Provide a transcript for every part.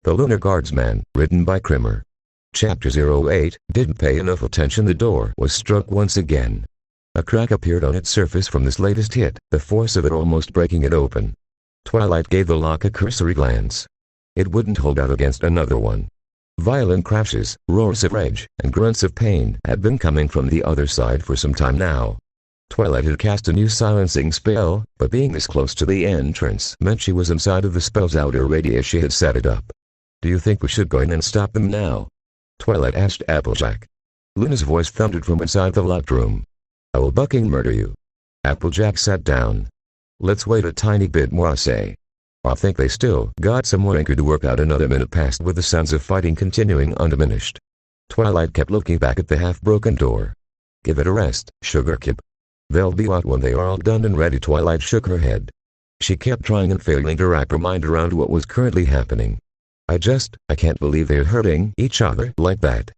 The Lunar Guardsman, written by Krimmer. Chapter 08, didn't pay enough attention. The door was struck once again. A crack appeared on its surface from this latest hit, the force of it almost breaking it open. Twilight gave the lock a cursory glance. It wouldn't hold out against another one. Violent crashes, roars of rage, and grunts of pain had been coming from the other side for some time now. Twilight had cast a new silencing spell, but being this close to the entrance meant she was inside of the spell's outer radius. She had set it up. "Do you think we should go in and stop them now?" Twilight asked Applejack. Luna's voice thundered from inside the locked room. "I will bucking murder you." Applejack sat down. "Let's wait a tiny bit more, I say." "I think they still got some more anchor to work out." Another minute passed with the sounds of fighting continuing undiminished. Twilight kept looking back at the half-broken door. "Give it a rest, Sugar Kid. They'll be out when they are all done and ready." Twilight shook her head. She kept trying and failing to wrap her mind around what was currently happening. I can't believe they're hurting each other like that.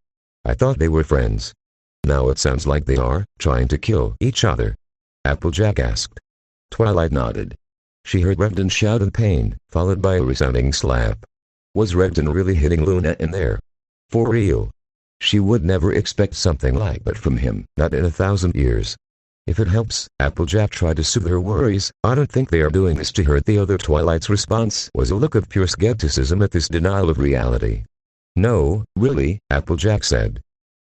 I thought they were friends. Now it sounds like they are trying to kill each other." Applejack asked. Twilight nodded. She heard Redden shout in pain, followed by a resounding slap. Was Redden really hitting Luna in there? For real? She would never expect something like that from him, not in 1,000 years. "If it helps," Applejack tried to soothe her worries, "I don't think they are doing this to hurt the other." Twilight's response was a look of pure skepticism at this denial of reality. "No, really," Applejack said.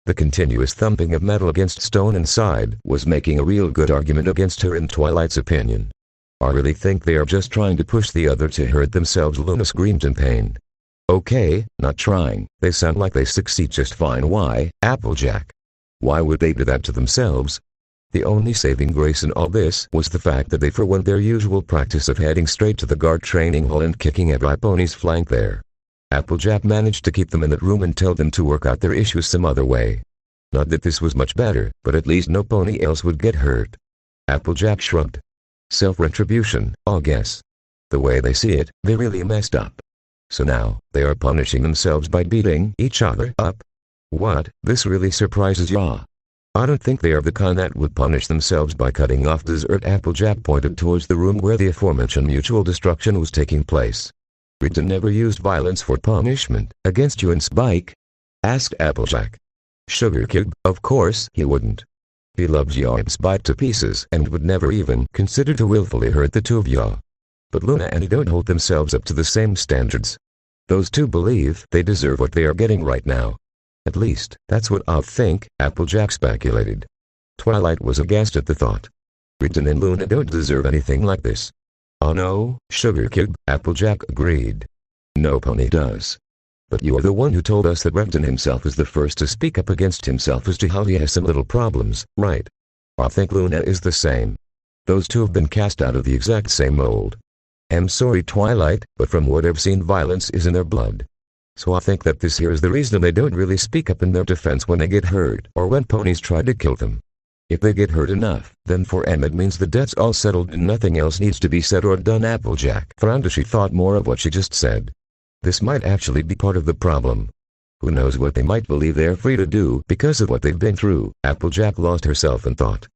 The continuous thumping of metal against stone inside was making a real good argument against her in Twilight's opinion. "I really think they are just trying to push the other to hurt themselves," Luna screamed in pain. "Okay, not trying. They sound like they succeed just fine." "Why, Applejack? Why would they do that to themselves?" The only saving grace in all this was the fact that they forwent their usual practice of heading straight to the guard training hall and kicking every pony's flank there. Applejack managed to keep them in that room and tell them to work out their issues some other way. Not that this was much better, but at least no pony else would get hurt. Applejack shrugged. "Self-retribution, I guess. The way they see it, they really messed up. So now, they are punishing themselves by beating each other up. What, this really surprises ya? I don't think they are the kind that would punish themselves by cutting off dessert." Applejack pointed towards the room where the aforementioned mutual destruction was taking place. "Redden never used violence for punishment against you and Spike?" asked Applejack. "Sugar Kid, of course he wouldn't. He loves ya and Spike to pieces and would never even consider to willfully hurt the two of ya. But Luna and he don't hold themselves up to the same standards. Those two believe they deserve what they are getting right now. At least, that's what I think," Applejack speculated. Twilight was aghast at the thought. "Redden and Luna don't deserve anything like this." "Oh no, Sugar Kid," Applejack agreed. "No pony does. But you are the one who told us that Redden himself is the first to speak up against himself as to how he has some little problems, right? I think Luna is the same. Those two have been cast out of the exact same mold. I'm sorry, Twilight, but from what I've seen, violence is in their blood. So I think that this here is the reason they don't really speak up in their defense when they get hurt or when ponies try to kill them. If they get hurt enough, then for them it means the debt's all settled and nothing else needs to be said or done." Applejack frowned as she thought more of what she just said. This might actually be part of the problem. Who knows what they might believe they're free to do because of what they've been through. Applejack lost herself in thought.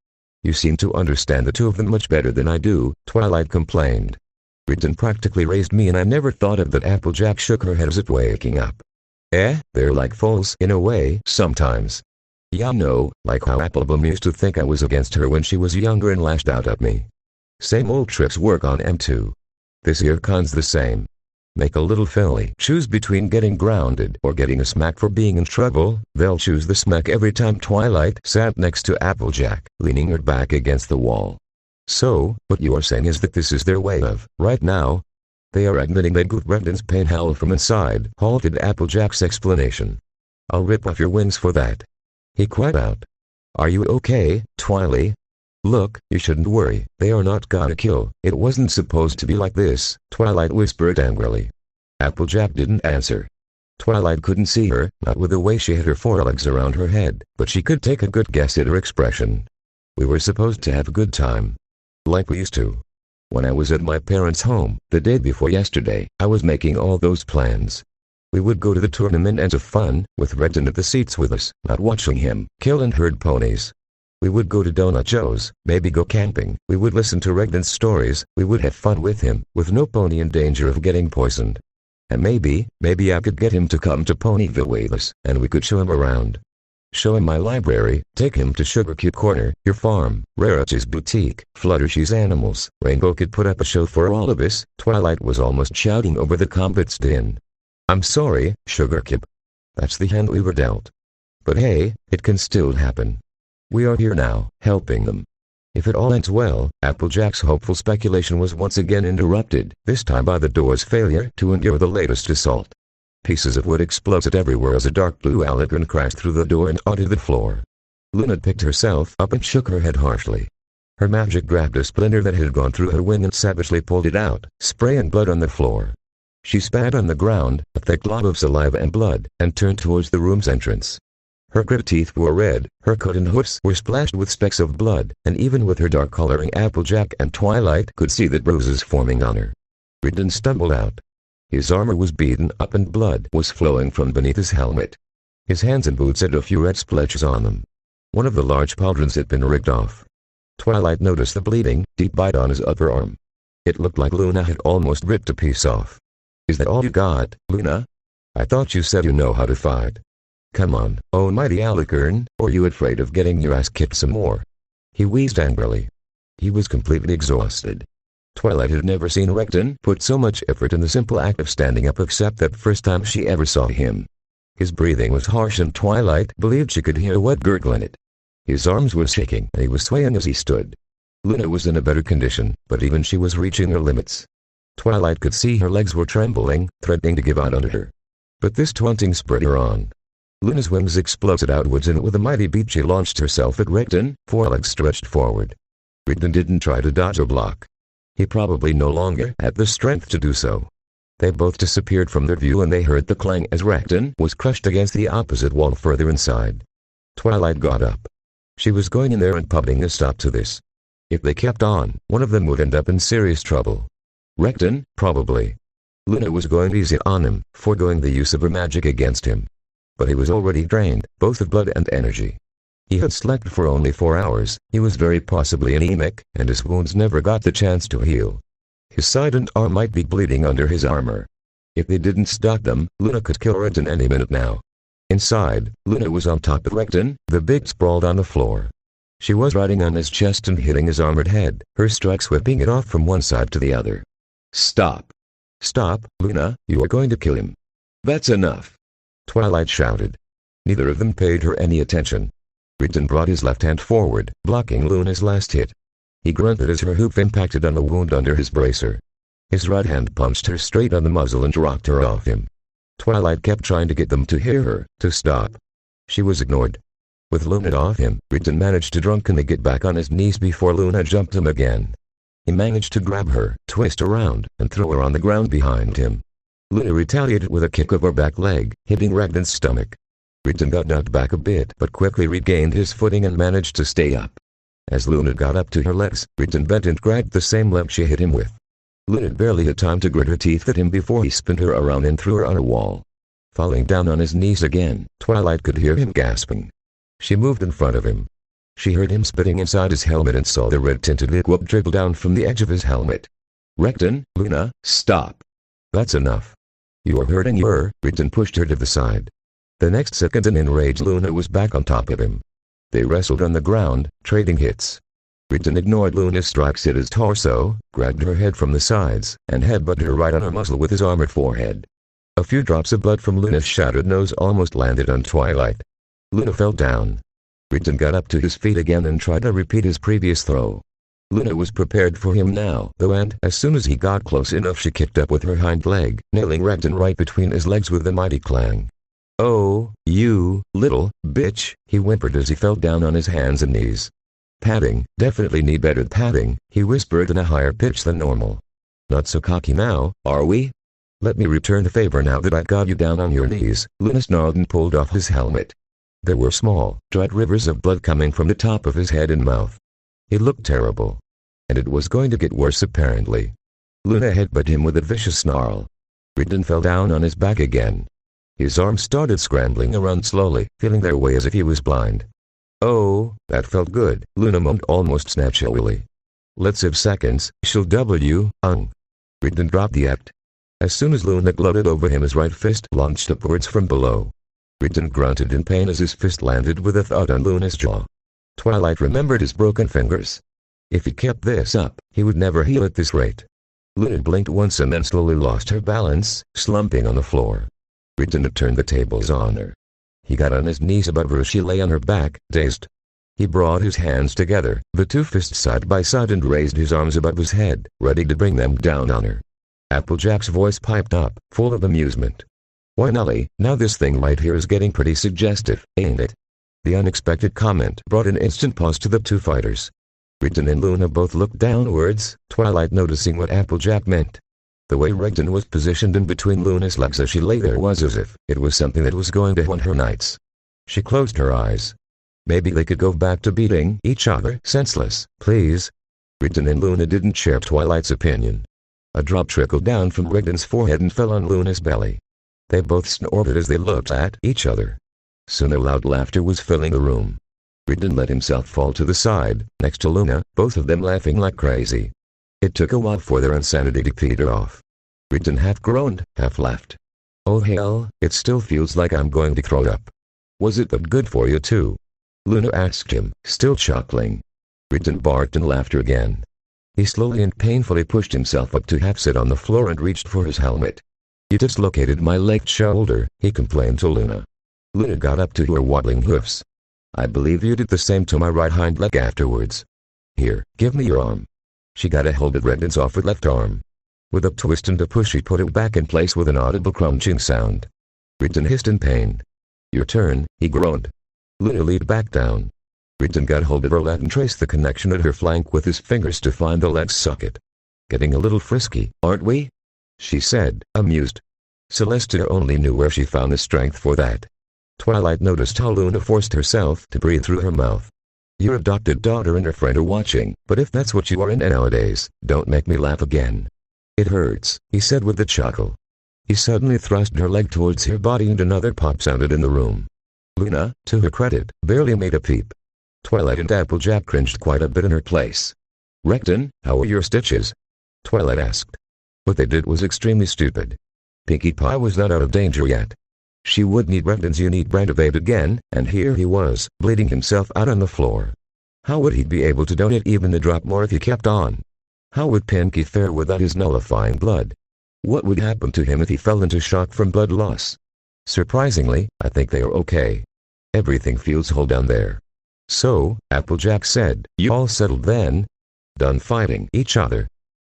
"You seem to understand the two of them much better than I do," Twilight complained. "Redden practically raised me and I never thought of that." Applejack shook her head as if waking up. They're like fools in a way sometimes. Yeah, no, like how Appleblom used to think I was against her when she was younger and lashed out at me. Same old tricks work on M too. This here con's the same. Make a little filly choose between getting grounded or getting a smack for being in trouble, they'll choose the smack every time." Twilight sat next to Applejack, leaning her back against the wall. "So, what you are saying is that this is their way of, right now? They are admitting that Redden's pain howl from inside," halted Applejack's explanation. "I'll rip off your wings for that." He cried out. "Are you okay, Twilight? Look, you shouldn't worry, they are not gonna kill." "It wasn't supposed to be like this," Twilight whispered angrily. Applejack didn't answer. Twilight couldn't see her, not with the way she had her forelegs around her head, but she could take a good guess at her expression. "We were supposed to have a good time. Like we used to. When I was at my parents' home, the day before yesterday, I was making all those plans. We would go to the tournament and have fun, with Redden at the seats with us, not watching him kill and herd ponies. We would go to Donut Joe's, maybe go camping, we would listen to Redden's stories, we would have fun with him, with no pony in danger of getting poisoned. and maybe I could get him to come to Ponyville with us, and we could show him around. Show him my library, take him to Sugar Cube Corner, your farm, Rarity's boutique, Fluttershy's animals. Rainbow could put up a show for all of us. Twilight was almost shouting over the convict's din. I'm sorry, Sugar Cube. That's the hand we were dealt. But hey, it can still happen. We are here now, helping them. If it all ends well. Applejack's hopeful speculation was once again interrupted, this time by the door's failure to endure the latest assault. Pieces of wood exploded everywhere as a dark blue alicorn crashed through the door and onto the floor. Luna picked herself up and shook her head harshly. Her magic grabbed a splinter that had gone through her wing and savagely pulled it out, spraying blood on the floor. She spat on the ground, a thick glob of saliva and blood, and turned towards the room's entrance. Her grit teeth were red, her coat and hoofs were splashed with specks of blood, and even with her dark coloring Applejack and Twilight could see the bruises forming on her. Riddin stumbled out. His armor was beaten up and blood was flowing from beneath his helmet. His hands and boots had a few red splotches on them. One of the large pauldrons had been ripped off. Twilight noticed the bleeding, deep bite on his upper arm. It looked like Luna had almost ripped a piece off. Is that all you got, Luna? I thought you said you know how to fight. Come on, oh mighty alicorn, or you afraid of getting your ass kicked some more? He wheezed angrily. He was completely exhausted. Twilight had never seen Recton put so much effort in the simple act of standing up except that first time she ever saw him. His breathing was harsh and Twilight believed she could hear a wet gurgle in it. His arms were shaking and he was swaying as he stood. Luna was in a better condition, but even she was reaching her limits. Twilight could see her legs were trembling, threatening to give out under her. But this taunting spurred her on. Luna's wings exploded outwards and with a mighty beat she launched herself at Recton, forelegs stretched forward. Recton didn't try to dodge or block. He probably no longer had the strength to do so. They both disappeared from their view and they heard the clang as Recton was crushed against the opposite wall further inside. Twilight got up. She was going in there and putting a stop to this. If they kept on, one of them would end up in serious trouble. Recton, probably. Luna was going easy on him, foregoing the use of her magic against him. But he was already drained, both of blood and energy. He had slept for only 4 hours, he was very possibly anemic, and his wounds never got the chance to heal. His side and arm might be bleeding under his armor. If they didn't stop them, Luna could kill Recton any minute now. Inside, Luna was on top of Recton, the big sprawled on the floor. She was riding on his chest and hitting his armored head, her strikes whipping it off from one side to the other. Stop! Stop, Luna, you are going to kill him. That's enough! Twilight shouted. Neither of them paid her any attention. Recton brought his left hand forward, blocking Luna's last hit. He grunted as her hoof impacted on the wound under his bracer. His right hand punched her straight on the muzzle and rocked her off him. Twilight kept trying to get them to hear her, to stop. She was ignored. With Luna off him, Recton managed to drunkenly get back on his knees before Luna jumped him again. He managed to grab her, twist around, and throw her on the ground behind him. Luna retaliated with a kick of her back leg, hitting Recton's stomach. Recton got knocked back a bit but quickly regained his footing and managed to stay up. As Luna got up to her legs, Recton bent and grabbed the same leg she hit him with. Luna barely had time to grit her teeth at him before he spun her around and threw her on a wall. Falling down on his knees again, Twilight could hear him gasping. She moved in front of him. She heard him spitting inside his helmet and saw the red-tinted liquid dribble down from the edge of his helmet. Recton, Luna, stop. That's enough. You are hurting her. Recton pushed her to the side. The next second an enraged Luna was back on top of him. They wrestled on the ground, trading hits. Recton ignored Luna's strikes at his torso, grabbed her head from the sides, and headbutted her right on her muzzle with his armored forehead. A few drops of blood from Luna's shattered nose almost landed on Twilight. Luna fell down. Recton got up to his feet again and tried to repeat his previous throw. Luna was prepared for him now, though, and as soon as he got close enough she kicked up with her hind leg, nailing Recton right between his legs with a mighty clang. Oh, you little bitch, he whimpered as he fell down on his hands and knees. Padding, definitely need better padding, he whispered in a higher pitch than normal. Not so cocky now, are we? Let me return the favor now that I got you down on your knees. Luna snarled and pulled off his helmet. There were small, dried rivers of blood coming from the top of his head and mouth. He looked terrible. And it was going to get worse apparently. Luna headbutted him with a vicious snarl. Recton fell down on his back again. His arms started scrambling around slowly, feeling their way as if he was blind. Oh, that felt good, Luna moaned almost snatchily. Let's have seconds, she'll double you, Recton dropped the act. As soon as Luna gloated over him, his right fist launched upwards from below. Rigden grunted in pain as his fist landed with a thud on Luna's jaw. Twilight remembered his broken fingers. If he kept this up, he would never heal at this rate. Luna blinked once and then slowly lost her balance, slumping on the floor. Rigden had turned the tables on her. He got on his knees above her as she lay on her back, dazed. He brought his hands together, the two fists side by side, and raised his arms above his head, ready to bring them down on her. Applejack's voice piped up, full of amusement. "Why, Nellie, now this thing right here is getting pretty suggestive, ain't it?" The unexpected comment brought an instant pause to the two fighters. Rigden and Luna both looked downwards, Twilight noticing what Applejack meant. The way Rigden was positioned in between Luna's legs as she lay there was as if it was something that was going to haunt her nights. She closed her eyes. Maybe they could go back to beating each other senseless, please. Rigden and Luna didn't share Twilight's opinion. A drop trickled down from Rigden's forehead and fell on Luna's belly. They both snorted as they looked at each other. Soon a loud laughter was filling the room. Rigden let himself fall to the side, next to Luna, both of them laughing like crazy. It took a while for their insanity to peter off. Rigden half groaned, half laughed. "Oh hell, it still feels like I'm going to throw up." "Was it that good for you too?" Luna asked him, still chuckling. Rigden barked in laughter again. He slowly and painfully pushed himself up to half sit on the floor and reached for his helmet. "You dislocated my left shoulder," he complained to Luna. Luna got up to her waddling hoofs. "I believe you did the same to my right hind leg afterwards. Here, give me your arm." She got a hold of Rigden's offered left arm. With a twist and a push she put it back in place with an audible crunching sound. Rigden hissed in pain. "Your turn," he groaned. Luna leaned back down. Rigden got hold of her leg and traced the connection at her flank with his fingers to find the leg socket. "Getting a little frisky, aren't we?" she said, amused. Celestia only knew where she found the strength for that. Twilight noticed how Luna forced herself to breathe through her mouth. "Your adopted daughter and her friend are watching, but if that's what you are in nowadays, don't make me laugh again." "It hurts," he said with a chuckle. He suddenly thrust her leg towards her body and another pop sounded in the room. Luna, to her credit, barely made a peep. Twilight and Applejack cringed quite a bit in her place. "Rigden, how are your stitches?" Twilight asked. What they did was extremely stupid. Pinkie Pie was not out of danger yet. She would need Rigden's unique brand of aid again, and here he was, bleeding himself out on the floor. How would he be able to donate even a drop more if he kept on? How would Pinkie fare without his nullifying blood? What would happen to him if he fell into shock from blood loss? Surprisingly, I think they are okay. Everything feels whole down there. "So," Applejack said, "you all settled then? Done fighting each other?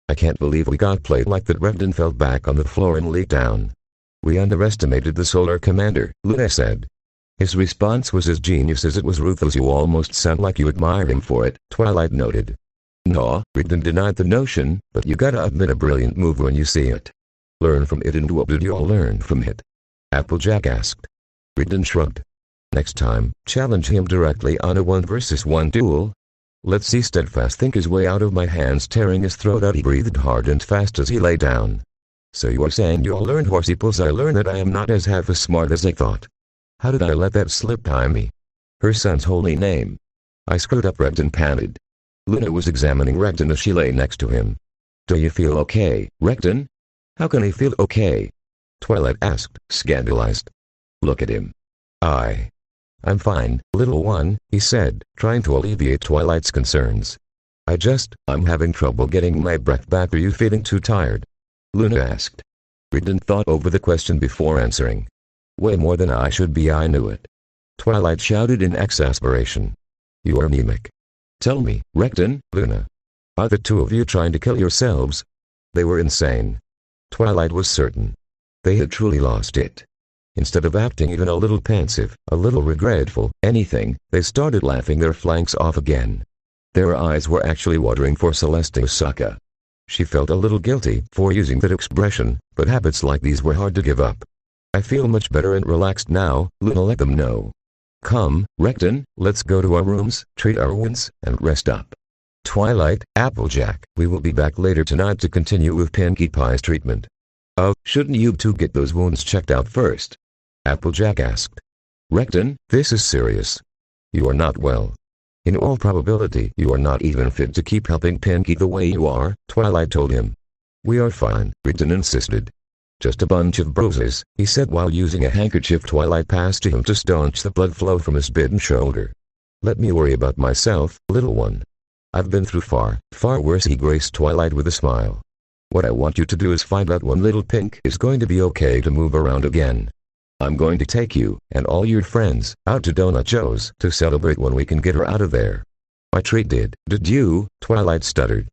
I can't believe we got played like that." Rigden fell back on the floor and leaped down. "We underestimated the Solar Commander," Luna said. His response was as genius as it was ruthless. "You almost sound like you admire him for it," Twilight noted. "No," Rigden denied the notion, "but you gotta admit a brilliant move when you see it." "Learn from it, and what did you all learn from it?" Applejack asked. Rigden shrugged. "Next time, challenge him directly on a 1-versus-1 duel. Let's see." Steadfast think his way out of my hands, tearing his throat out. He breathed hard and fast as he lay down. "So you are saying you all learned horsey pulls?" "I learned that I am not as half as smart as I thought. How did I let that slip by me?" "Her son's holy name." "I screwed up," Rigden panted. Luna was examining Rigden as she lay next to him. "Do you feel okay, Rigden?" "How can he feel okay?" Twilight asked, scandalized. "Look at him." I'm fine, little one," he said, trying to alleviate Twilight's concerns. I'm having trouble getting my breath back." "Are you feeling too tired?" Luna asked. Rigden thought over the question before answering. "Way more than I should be, I knew it." Twilight shouted in exasperation. "You are anemic." "Tell me, Rigden, Luna. Are the two of you trying to kill yourselves?" They were insane. Twilight was certain. They had truly lost it. Instead of acting even a little pensive, a little regretful, anything, they started laughing their flanks off again. Their eyes were actually watering for Celestia Saka. She felt a little guilty for using that expression, but habits like these were hard to give up. "I feel much better and relaxed now," Luna let them know. "Come, Rigden, let's go to our rooms, treat our wounds, and rest up. Twilight, Applejack, we will be back later tonight to continue with Pinkie Pie's treatment." "Oh, shouldn't you two get those wounds checked out first?" Applejack asked. "Rigden, this is serious. You are not well. In all probability, you are not even fit to keep helping Pinkie the way you are," Twilight told him. "We are fine," Rigden insisted. Just a bunch of bruises, he said while using a handkerchief Twilight passed to him to staunch the blood flow from his bitten shoulder. Let me worry about myself, little one. I've been through far, far worse, he graced Twilight with a smile. What I want you to do is find out when Little Pink is going to be okay to move around again. I'm going to take you, and all your friends, out to Donut Joe's to celebrate when we can get her out of there. My treat did you? Twilight stuttered.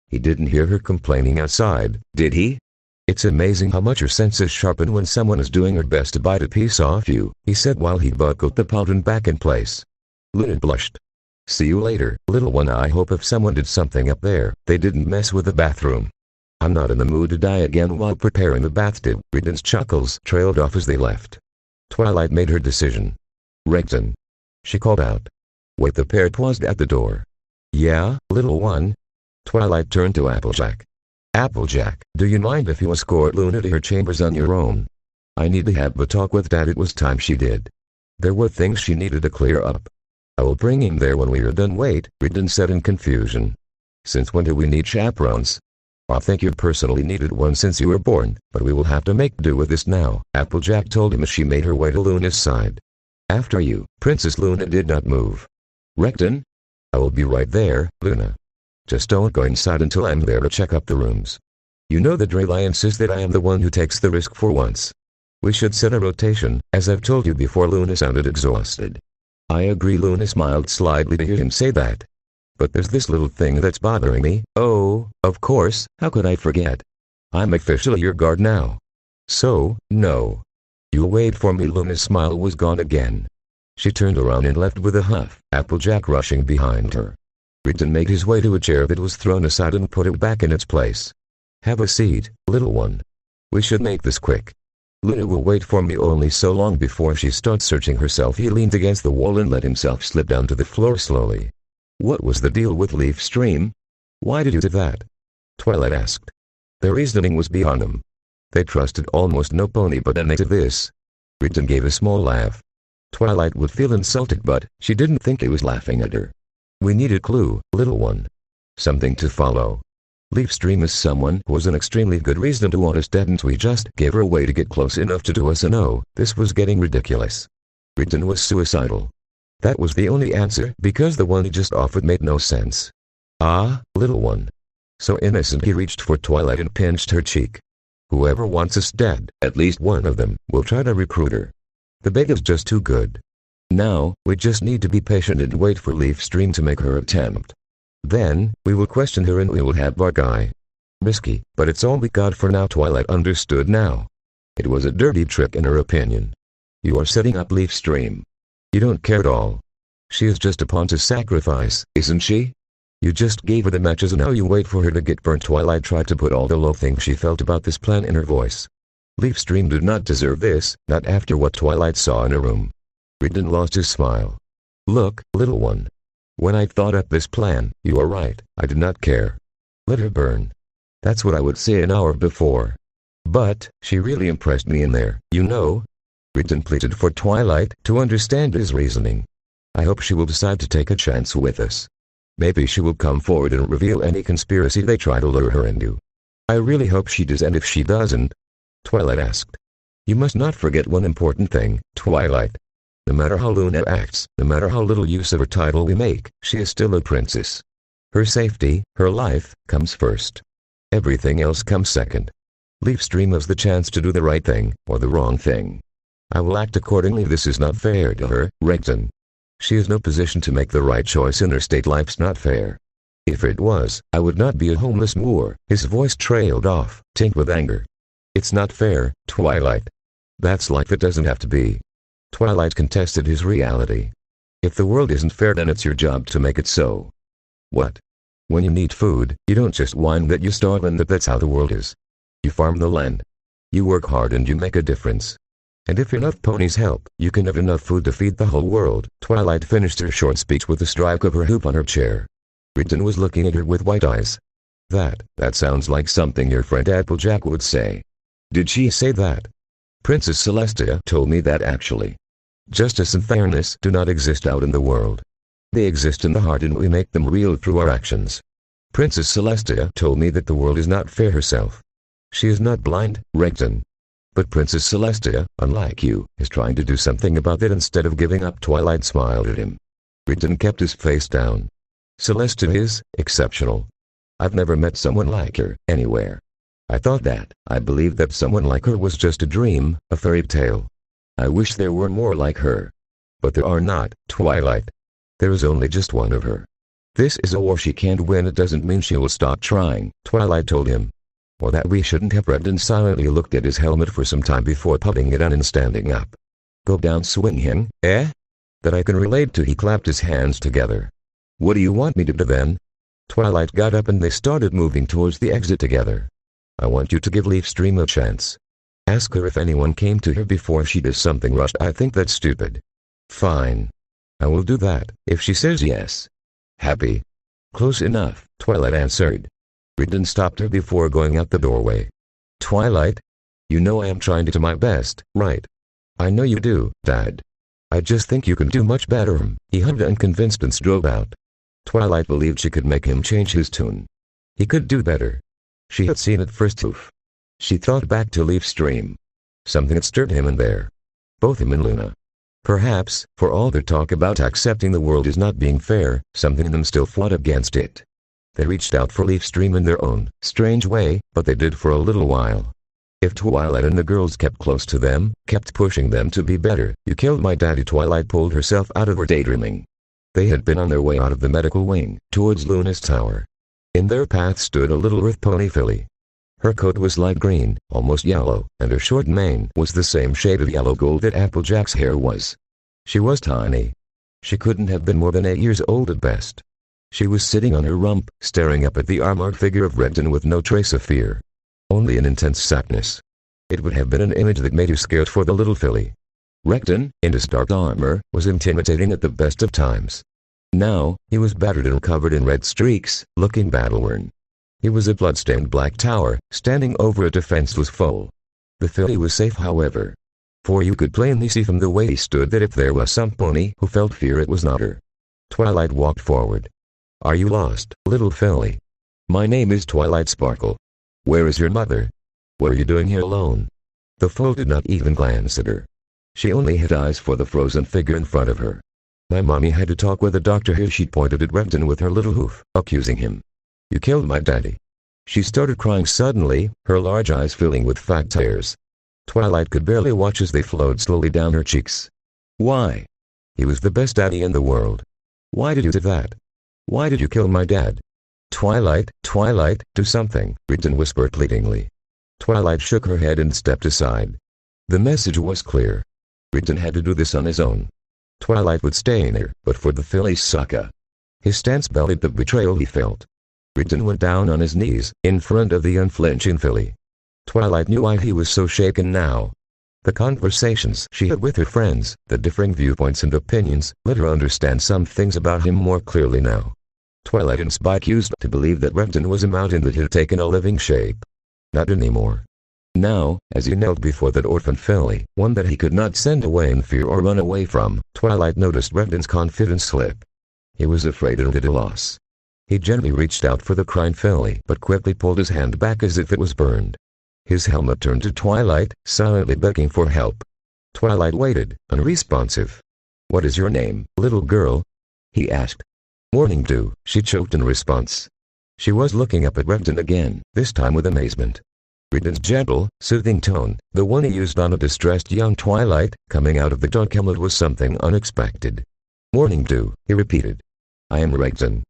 He didn't hear her complaining outside, did he? It's amazing how much your senses sharpen when someone is doing her best to bite a piece off you, he said while he buckled the pauldron back in place. Luna blushed. See you later, little one. I hope if someone did something up there, they didn't mess with the bathroom. I'm not in the mood to die again while preparing the bathtub. Regan's chuckles trailed off as they left. Twilight made her decision. Regan, she called out. Wait, the pair paused at the door. Yeah, little one? Twilight turned to Applejack. Applejack, do you mind if you escort Luna to her chambers on your own? I need to have a talk with Dad. It was time she did. There were things she needed to clear up. I will bring him there when we are done. Wait, Regan said in confusion. Since when do we need chaperones? I think you've personally needed one since you were born, but we will have to make do with this now, Applejack told him as she made her way to Luna's side. After you. Princess Luna did not move. Regan? I will be right there, Luna. Just don't go inside until I'm there to check up the rooms. You know the drill. I insist that I am the one who takes the risk for once. We should set a rotation, as I've told you before. Luna sounded exhausted. I agree. Luna smiled slightly to hear him say that. But there's this little thing that's bothering me. Oh, of course, how could I forget? I'm officially your guard now. So, no. You'll wait for me. Luna's smile was gone again. She turned around and left with a huff, Applejack rushing behind her. Regan made his way to a chair that was thrown aside and put it back in its place. Have a seat, little one. We should make this quick. Luna will wait for me only so long before she starts searching herself. He leaned against the wall and let himself slip down to the floor slowly. What was the deal with Leaf Stream? Why did you do that? Twilight asked. Their reasoning was beyond them. They trusted almost no pony but an to this. Regan gave a small laugh. Twilight would feel insulted, but she didn't think he was laughing at her. We need a clue, little one. Something to follow. Leaf Stream is someone who has an extremely good reason to want us dead, and we just gave her a way to get close enough to do us a no. This was getting ridiculous. Regan was suicidal. That was the only answer, because the one he just offered made no sense. Ah, little one. So innocent. He reached for Twilight and pinched her cheek. Whoever wants us dead, at least one of them, will try to recruit her. The bait is just too good. Now, we just need to be patient and wait for Leaf Stream to make her attempt. Then, we will question her and we will have our guy. Risky, but it's all we got for now. Twilight understood now. It was a dirty trick in her opinion. You are setting up Leaf Stream. You don't care at all. She is just a pawn to sacrifice, isn't she? You just gave her the matches and now you wait for her to get burnt. Twilight tried to put all the low things she felt about this plan in her voice. Leaf Stream did not deserve this, not after what Twilight saw in her room. Regan lost his smile. Look, little one. When I thought up this plan, you are right, I did not care. Let her burn. That's what I would say an hour before. But, she really impressed me in there, you know. Regan pleaded for Twilight to understand his reasoning. I hope she will decide to take a chance with us. Maybe she will come forward and reveal any conspiracy they try to lure her into. I really hope she does, and if she doesn't, Twilight asked. You must not forget one important thing, Twilight. No matter how Luna acts, no matter how little use of her title we make, she is still a princess. Her safety, her life, comes first. Everything else comes second. Leaf Stream has the chance to do the right thing, or the wrong thing. I will act accordingly. This is not fair to her, Regan. She is no position to make the right choice in her state. Life's not fair. If it was, I would not be a homeless Moor. His voice trailed off, tinged with anger. It's not fair, Twilight. That's life. It doesn't have to be. Twilight contested his reality. If the world isn't fair, then it's your job to make it so. What? When you need food, you don't just whine that you starve and that's how the world is. You farm the land. You work hard and you make a difference. And if enough ponies help, you can have enough food to feed the whole world. Twilight finished her short speech with a strike of her hoop on her chair. Regan was looking at her with wide eyes. That sounds like something your friend Applejack would say. Did she say that? Princess Celestia told me that actually. Justice and fairness do not exist out in the world. They exist in the heart and we make them real through our actions. Princess Celestia told me that the world is not fair herself. She is not blind, Regan. But Princess Celestia, unlike you, is trying to do something about it instead of giving up. Twilight smiled at him. Rigdon kept his face down. Celestia is exceptional. I've never met someone like her anywhere. I thought that, I believed that someone like her was just a dream, a fairy tale. I wish there were more like her. But there are not, Twilight. There is only just one of her. This is a war she can't win. It doesn't mean she will stop trying, Twilight told him. Or that we shouldn't have. Rigdon silently looked at his helmet for some time before putting it on and standing up. Go down swinging, eh? That I can relate to. He clapped his hands together. What do you want me to do then? Twilight got up and they started moving towards the exit together. I want you to give Leafstream a chance. Ask her if anyone came to her before she does something rushed. I think that's stupid. Fine. I will do that, if she says yes. Happy? Close enough, Twilight answered. Rigdon stopped her before going out the doorway. Twilight? You know I am trying to do my best, right? I know you do, Dad. I just think you can do much better. He hummed unconvinced and strode out. Twilight believed she could make him change his tune. He could do better. She had seen it first. She thought back to Leafstream. Something had stirred him in there. Both him and Luna. Perhaps, for all their talk about accepting the world is not being fair, something in them still fought against it. They reached out for Leafstream in their own strange way, but they did for a little while. If Twilight and the girls kept close to them, kept pushing them to be better. You killed my daddy. Twilight pulled herself out of her daydreaming. They had been on their way out of the medical wing, towards Luna's tower. In their path stood a little earth pony filly. Her coat was light green, almost yellow, and her short mane was the same shade of yellow gold that Applejack's hair was. She was tiny. She couldn't have been more than 8 years old at best. She was sitting on her rump, staring up at the armored figure of Rigdon with no trace of fear. Only an intense sadness. It would have been an image that made you scared for the little filly. Rigdon, in his dark armor, was intimidating at the best of times. Now, he was battered and covered in red streaks, looking battle-worn. He was a blood-stained black tower, standing over a defenseless foe. The filly was safe, however. For you could plainly see from the way he stood that if there was some pony who felt fear, it was not her. Twilight walked forward. Are you lost, little filly? My name is Twilight Sparkle. Where is your mother? What are you doing here alone? The foe did not even glance at her. She only had eyes for the frozen figure in front of her. My mommy had to talk with the doctor here. She pointed at Rigdon with her little hoof, accusing him. You killed my daddy. She started crying suddenly, her large eyes filling with fat tears. Twilight could barely watch as they flowed slowly down her cheeks. Why? He was the best daddy in the world. Why did you do that? Why did you kill my dad? Twilight, do something, Rigdon whispered pleadingly. Twilight shook her head and stepped aside. The message was clear. Rigdon had to do this on his own. Twilight would stay near, but for the filly's succor. His stance bellied the betrayal he felt. Rigdon went down on his knees, in front of the unflinching filly. Twilight knew why he was so shaken now. The conversations she had with her friends, the differing viewpoints and opinions, let her understand some things about him more clearly now. Twilight and Spike used to believe that Rigdon was a mountain that had taken a living shape. Not anymore. Now, as he knelt before that orphan filly, one that he could not send away in fear or run away from, Twilight noticed Rigdon's confidence slip. He was afraid and at a loss. He gently reached out for the crying filly but quickly pulled his hand back as if it was burned. His helmet turned to Twilight, silently begging for help. Twilight waited, unresponsive. What is your name, little girl? He asked. Morning Dew, she choked in response. She was looking up at Rigdon again, this time with amazement. Rigdon's gentle, soothing tone, the one he used on a distressed young Twilight, coming out of the dark helmet was something unexpected. Morning Dew, he repeated. I am Rigdon.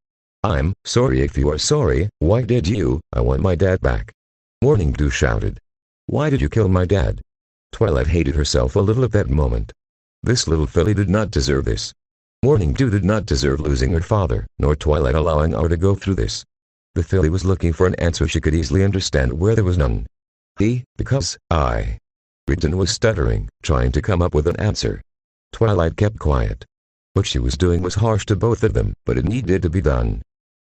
I'm sorry if you are sorry. Why did you? I want my dad back. Morning Dew shouted. Why did you kill my dad? Twilight hated herself a little at that moment. This little filly did not deserve this. Morning Dew did not deserve losing her father, nor Twilight allowing her to go through this. The filly was looking for an answer she could easily understand where there was none. Because I. Rigdon was stuttering, trying to come up with an answer. Twilight kept quiet. What she was doing was harsh to both of them, but it needed to be done.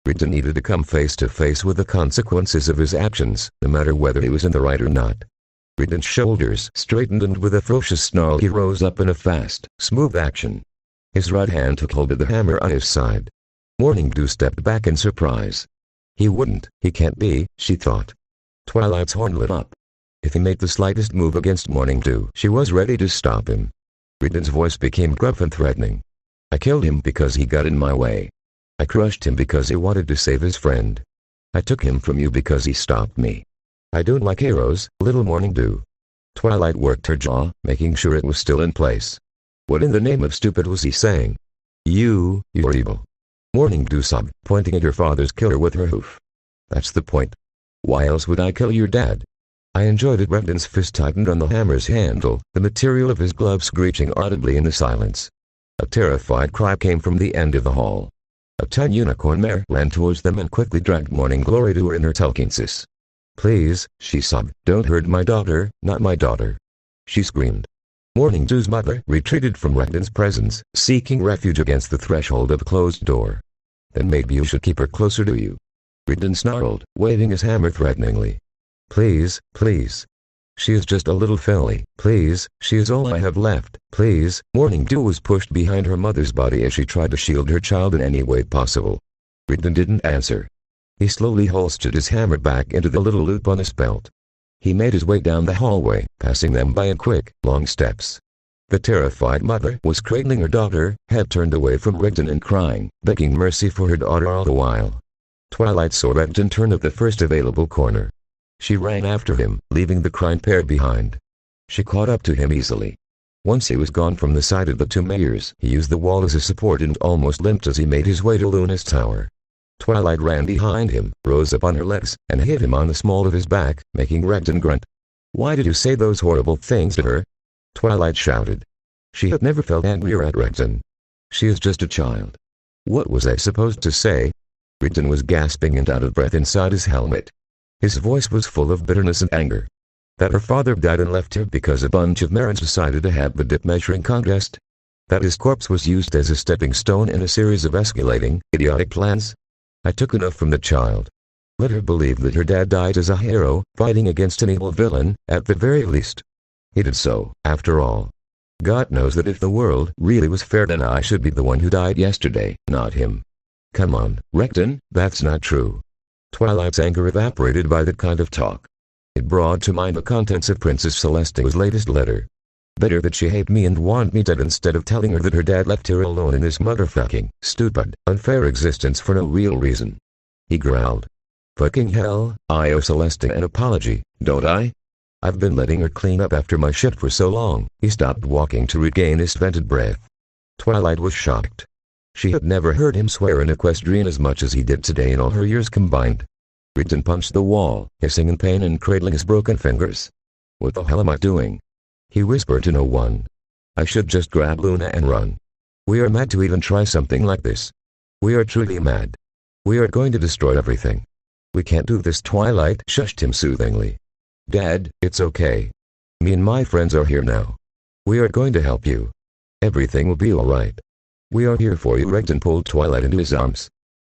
Rigdon needed to come face to face with the consequences of his actions, no matter whether he was in the right or not. Rigdon's shoulders straightened and with a ferocious snarl he rose up in a fast, smooth action. His right hand took hold of the hammer on his side. Morning Dew stepped back in surprise. He can't be, she thought. Twilight's horn lit up. If he made the slightest move against Morning Dew, she was ready to stop him. Riden's voice became gruff and threatening. I killed him because he got in my way. I crushed him because he wanted to save his friend. I took him from you because he stopped me. I don't like heroes, little Morning Dew. Twilight worked her jaw, making sure it was still in place. What in the name of stupid was he saying? You're evil. Morning Dew sobbed, pointing at her father's killer with her hoof. That's the point. Why else would I kill your dad? I enjoyed it. Renton's fist tightened on the hammer's handle, the material of his glove screeching audibly in the silence. A terrified cry came from the end of the hall. A tan unicorn mare ran towards them and quickly dragged Morning Glory to her in her telekinesis. Please, she sobbed, don't hurt my daughter, not my daughter. She screamed. Morning Dew's mother retreated from Renton's presence, seeking refuge against the threshold of a closed door. Then maybe you should keep her closer to you. Renton snarled, waving his hammer threateningly. Please, please. She is just a little filly, please, she is all I have left, please. Morning Dew was pushed behind her mother's body as she tried to shield her child in any way possible. Renton didn't answer. He slowly holstered his hammer back into the little loop on his belt. He made his way down the hallway, passing them by in quick, long steps. The terrified mother was cradling her daughter, head turned away from Renton and crying, begging mercy for her daughter all the while. Twilight saw Renton turn at the first available corner. She ran after him, leaving the crying pair behind. She caught up to him easily. Once he was gone from the side of the two mayors, he used the wall as a support and almost limped as he made his way to Luna's tower. Twilight ran behind him, rose up on her legs, and hit him on the small of his back, making Renton grunt. Why did you say those horrible things to her? Twilight shouted. She had never felt angrier at Renton. She is just a child. What was I supposed to say? Renton was gasping and out of breath inside his helmet. His voice was full of bitterness and anger. That her father died and left her because a bunch of Marins decided to have the dip measuring contest? That his corpse was used as a stepping stone in a series of escalating, idiotic plans? I took enough from the child. Let her believe that her dad died as a hero, fighting against an evil villain, at the very least. He did so, after all. God knows that if the world really was fair, then I should be the one who died yesterday, not him. Come on, Renton, that's not true. Twilight's anger evaporated by that kind of talk. It brought to mind the contents of Princess Celestia's latest letter. Better that she hate me and want me dead instead of telling her that her dad left her alone in this motherfucking, stupid, unfair existence for no real reason. He growled. Fucking hell, I owe Celestia an apology, don't I? I've been letting her clean up after my shit for so long. He stopped walking to regain his vented breath. Twilight was shocked. She had never heard him swear in Equestrian as much as he did today in all her years combined. Renton punched the wall, hissing in pain and cradling his broken fingers. What the hell am I doing? He whispered to no one. I should just grab Luna and run. We are mad to even try something like this. We are truly mad. We are going to destroy everything. We can't do this. Twilight shushed him soothingly. Dad, it's okay. Me and my friends are here now. We are going to help you. Everything will be alright. We are here for you. Renton pulled Twilight into his arms.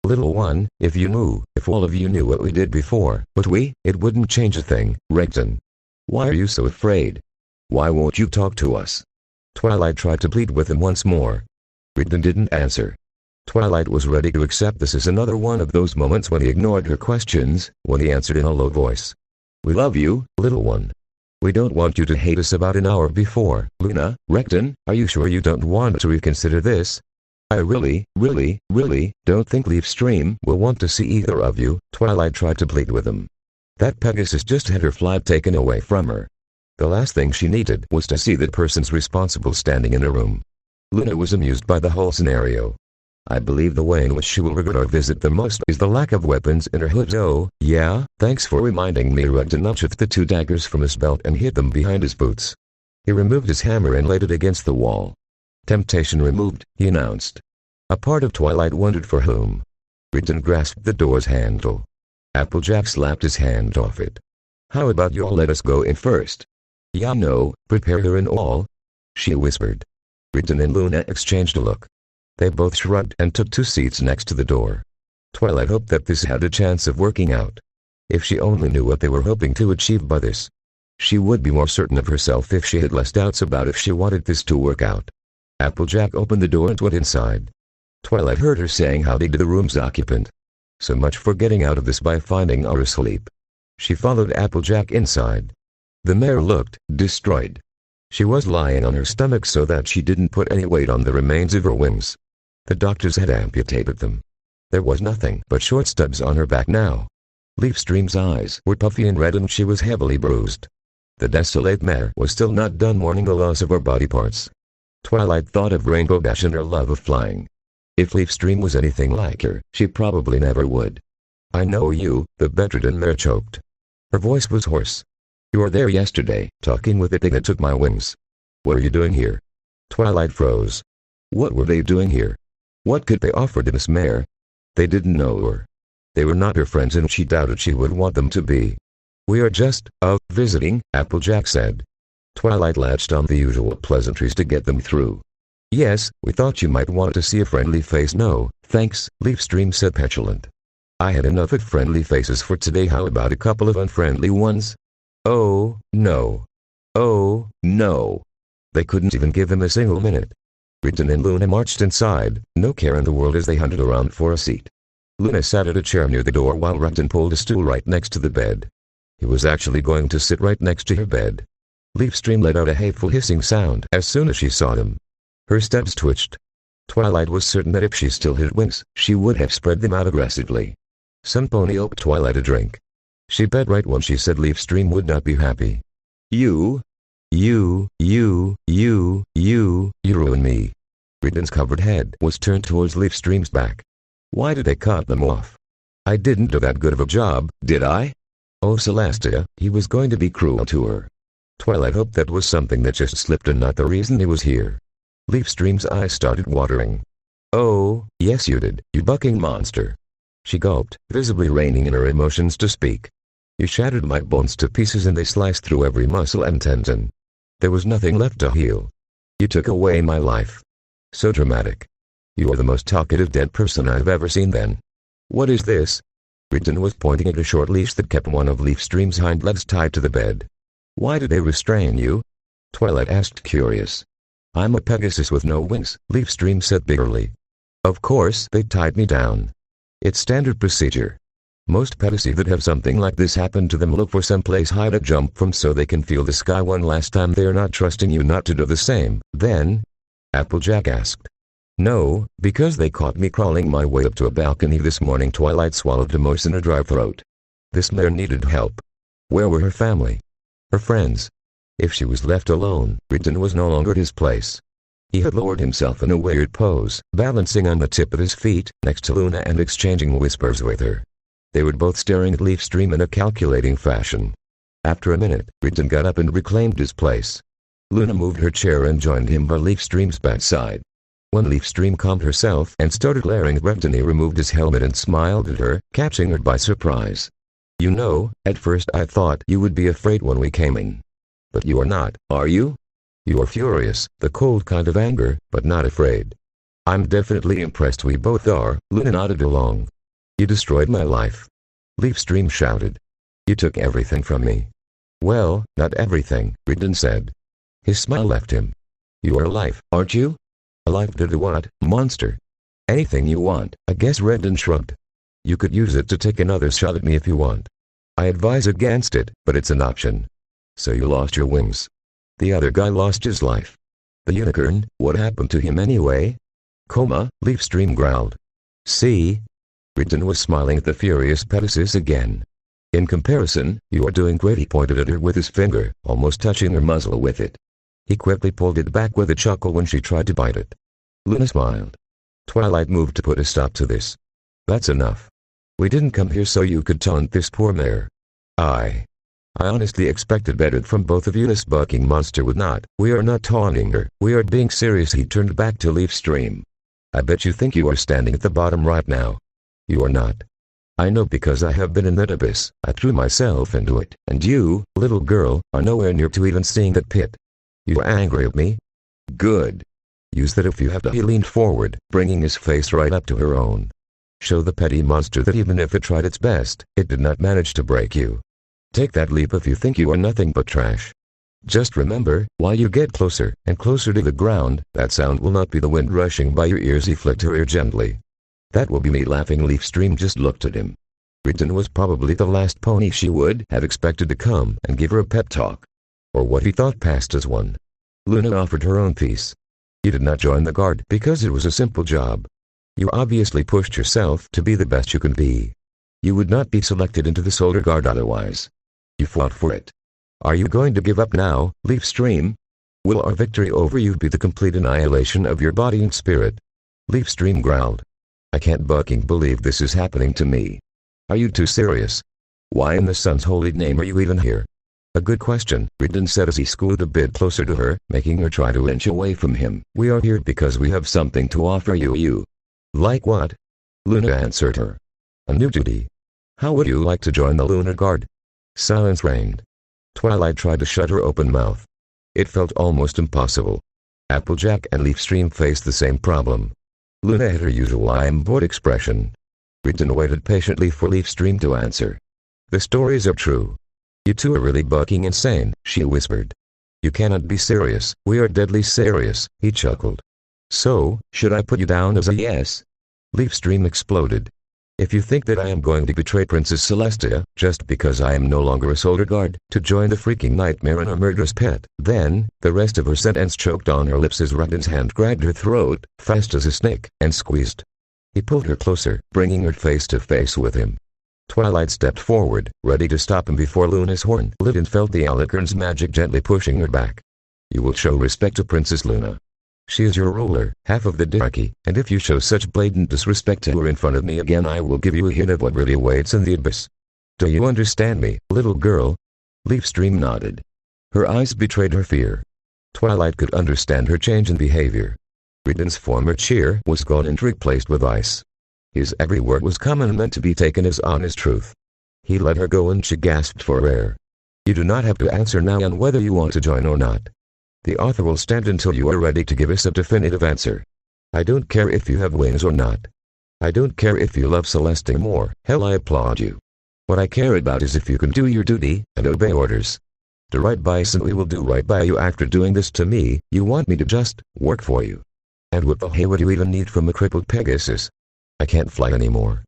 Little one, if all of you knew what we did before, it wouldn't change a thing, Renton. Why are you so afraid? Why won't you talk to us? Twilight tried to plead with him once more. Renton didn't answer. Twilight was ready to accept this as another one of those moments when he ignored her questions, when he answered in a low voice. We love you, little one. We don't want you to hate us about an hour before. Luna, Renton, are you sure you don't want to reconsider this? I really don't think Leafstream will want to see either of you. Twilight tried to plead with him. That Pegasus just had her flag taken away from her. The last thing she needed was to see that person's responsible standing in a room. Luna was amused by the whole scenario. I believe the way in which she will regret our visit the most is the lack of weapons in her hood. Oh, yeah, thanks for reminding me. Renton unsheathed the two daggers from his belt and hid them behind his boots. He removed his hammer and laid it against the wall. Temptation removed, he announced. A part of Twilight wondered for whom. Renton grasped the door's handle. Applejack slapped his hand off it. How about you all let us go in first? Yeah, no, prepare her and all. She whispered. Renton and Luna exchanged a look. They both shrugged and took 2 seats next to the door. Twilight hoped that this had a chance of working out. If she only knew what they were hoping to achieve by this. She would be more certain of herself if she had less doubts about if she wanted this to work out. Applejack opened the door and went inside. Twilight heard her saying howdy to the room's occupant. So much for getting out of this by finding our sleep. She followed Applejack inside. The mare looked destroyed. She was lying on her stomach so that she didn't put any weight on the remains of her wings. The doctors had amputated them. There was nothing but short stubs on her back now. Leafstream's eyes were puffy and red and she was heavily bruised. The desolate mare was still not done mourning the loss of her body parts. Twilight thought of Rainbow Dash and her love of flying. If Leafstream was anything like her, she probably never would. "I know you," the bedridden mare choked. Her voice was hoarse. "You were there yesterday, talking with the thing that took my wings. What are you doing here?" Twilight froze. What were they doing here? What could they offer to this mare? They didn't know her. They were not her friends and she doubted she would want them to be. "We are just, visiting," Applejack said. Twilight latched on the usual pleasantries to get them through. "Yes, we thought you might want to see a friendly face." "No, thanks," Leafstream said petulant. "I had enough of friendly faces for today. How about a couple of unfriendly ones?" "Oh, no. Oh, no." They couldn't even give him a single minute. Riton and Luna marched inside, no care in the world as they hunted around for a seat. Luna sat at a chair near the door while Riton pulled a stool right next to the bed. He was actually going to sit right next to her bed. Leafstream let out a hateful hissing sound as soon as she saw him. Her steps twitched. Twilight was certain that if she still had wings, she would have spread them out aggressively. Some pony owed Twilight a drink. She bet right when she said Leafstream would not be happy. You ruined me." Riton's covered head was turned towards Leafstream's back. "Why did they cut them off? I didn't do that good of a job, did I?" Oh Celestia, he was going to be cruel to her. Twilight hoped that was something that just slipped and not the reason he was here. Leafstream's eyes started watering. "Oh, yes you did, you bucking monster." She gulped, visibly reining in her emotions to speak. "You shattered my bones to pieces and they sliced through every muscle and tendon. There was nothing left to heal. You took away my life. So dramatic. You are the most talkative dead person I've ever seen then. What is this?" Riton was pointing at a short leash that kept one of Leafstream's hind legs tied to the bed. "Why did they restrain you?" Twilight asked, curious. "I'm a Pegasus with no wings," Leafstream said bitterly. "Of course they tied me down. It's standard procedure. Most Pegasus that have something like this happen to them look for some place high to jump from so they can feel the sky one last time. They're not trusting you not to do the same, then?" Applejack asked. "No, because they caught me crawling my way up to a balcony this morning." Twilight swallowed to moisten her dry throat. This mare needed help. Where were her family? Her friends? If she was left alone, Riton was no longer at his place. He had lowered himself in a weird pose, balancing on the tip of his feet, next to Luna and exchanging whispers with her. They were both staring at Leafstream in a calculating fashion. After a minute, Riton got up and reclaimed his place. Luna moved her chair and joined him by Leafstream's bedside. When Leafstream calmed herself and started glaring at Riton, he removed his helmet and smiled at her, catching her by surprise. "You know, at first I thought you would be afraid when we came in. But you are not, are you? You are furious, the cold kind of anger, but not afraid." "I'm definitely impressed." "We both are," Luna nodded along. "You destroyed my life," Leafstream shouted. "You took everything from me." "Well, not everything," Riton said. His smile left him. "You are alive, aren't you?" "Alive to do what, monster?" "Anything you want," I guess. Riton shrugged. "You could use it to take another shot at me if you want. I advise against it, but it's an option." "So you lost your wings. The other guy lost his life. The unicorn, what happened to him anyway?" "Coma," Leafstream growled. "See?" Riton was smiling at the furious Pegasus again. "In comparison, you are doing great." He pointed at her with his finger, almost touching her muzzle with it. He quickly pulled it back with a chuckle when she tried to bite it. Luna smiled. Twilight moved to put a stop to this. "That's enough. We didn't come here so you could taunt this poor mare. I honestly expected better from both of you. This bucking monster would not." "We are not taunting her, we are being serious." He turned back to Leafstream. "I bet you think you are standing at the bottom right now. You are not. I know because I have been in that abyss. I threw myself into it, and you, little girl, are nowhere near to even seeing that pit. You are angry at me? Good. Use that if you have to." He leaned forward, bringing his face right up to her own. "Show the petty monster that even if it tried its best, it did not manage to break you. Take that leap if you think you are nothing but trash. Just remember, while you get closer and closer to the ground, that sound will not be the wind rushing by your ears." He flicked her ear gently. "That will be me laughing." Leafstream just looked at him. Riton was probably the last pony she would have expected to come and give her a pep talk. or what he thought passed as one. Luna offered her own piece. You did not join the guard because it was a simple job. You obviously pushed yourself to be the best you can be. You would not be selected into the Solar Guard otherwise. You fought for it. Are you going to give up now, Leafstream? Will our victory over you be the complete annihilation of your body and spirit? Leafstream growled. I can't fucking believe this is happening to me. Are you too serious? Why in the sun's holy name are you even here? A good question, Ridden said as he scooted a bit closer to her, making her try to inch away from him. We are here because we have something to offer you. Like what? Luna answered her. A new duty. How would you like to join the Lunar Guard? Silence reigned. Twilight tried to shut her open mouth. It felt almost impossible. Applejack and Leafstream faced the same problem. Luna had her usual I am bored expression. Ridden waited patiently for Leafstream to answer. The stories are true. You two are really bucking insane, she whispered. You cannot be serious. We are deadly serious, he chuckled. So, should I put you down as a yes? Leafstream exploded. If you think that I am going to betray Princess Celestia, just because I am no longer a Solar Guard, to join the freaking nightmare and a murderous pet, then, the rest of her sentence choked on her lips as Redden's hand grabbed her throat, fast as a snake, and squeezed. He pulled her closer, bringing her face to face with him. Twilight stepped forward, ready to stop him before Luna's horn lit and felt the Alicorn's magic gently pushing her back. You will show respect to Princess Luna. She is your ruler, half of the Darky, and if you show such blatant disrespect to her in front of me again I will give you a hint of what really awaits in the abyss. Do you understand me, little girl? Leafstream nodded. Her eyes betrayed her fear. Twilight could understand her change in behavior. Ridden's former cheer was gone and replaced with ice. His every word was common and meant to be taken as honest truth. He let her go and she gasped for air. You do not have to answer now on whether you want to join or not. The author will stand until you are ready to give us a definitive answer. I don't care if you have wings or not. I don't care if you love Celestia more, hell I applaud you. What I care about is if you can do your duty, and obey orders. Do right by us and we will do right by you. After doing this to me, you want me to just work for you. And what the hell would you even need from a crippled Pegasus? I can't fly anymore.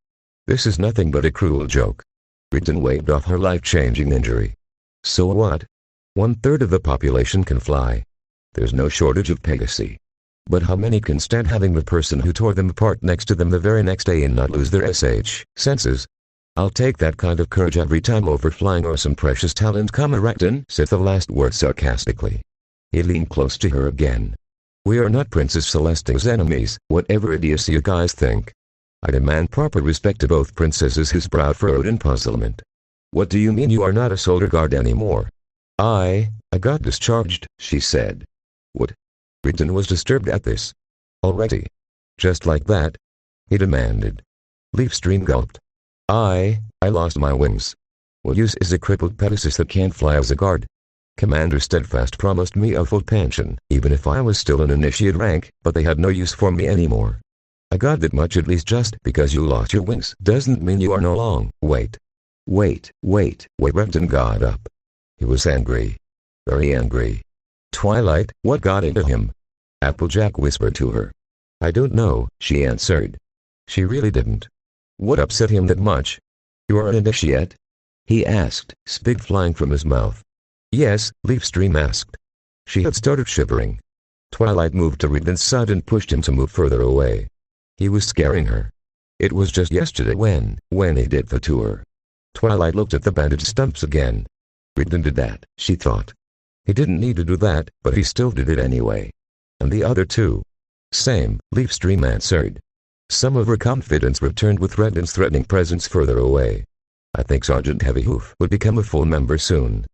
This is nothing but a cruel joke. Ridden waved off her life-changing injury. So what? 1/3 of the population can fly. There's no shortage of Pegasi. But how many can stand having the person who tore them apart next to them the very next day and not lose their senses? I'll take that kind of courage every time over flying or some precious talent. Recton said the last word sarcastically. He leaned close to her again. We are not Princess Celestia's enemies, whatever idiocy you guys think. I demand proper respect to both princesses. His brow furrowed in puzzlement. What do you mean you are not a Solar Guard anymore? I got discharged, she said. What? Ridden was disturbed at this. Already? Just like that? He demanded. Leafstream gulped. I lost my wings. What use is a crippled Pegasus that can't fly as a guard? Commander Steadfast promised me a full pension, even if I was still an initiate rank, but they had no use for me anymore. I got that much. At least just because you lost your wings doesn't mean you are no long. Wait. Renton got up. He was angry. Very angry. Twilight, what got into him? Applejack whispered to her. I don't know, she answered. She really didn't. What upset him that much? You are an initiate? He asked, spit flying from his mouth. Yes, Leafstream asked. She had started shivering. Twilight moved to Ridden's side and pushed him to move further away. He was scaring her. It was just yesterday when he did that to her. Twilight looked at the bandaged stumps again. Ridden did that, she thought. He didn't need to do that, but he still did it anyway. And the other two? Same, Leafstream answered. Some of her confidence returned with Redden's threatening presence further away. I think Sergeant Heavyhoof would become a full member soon.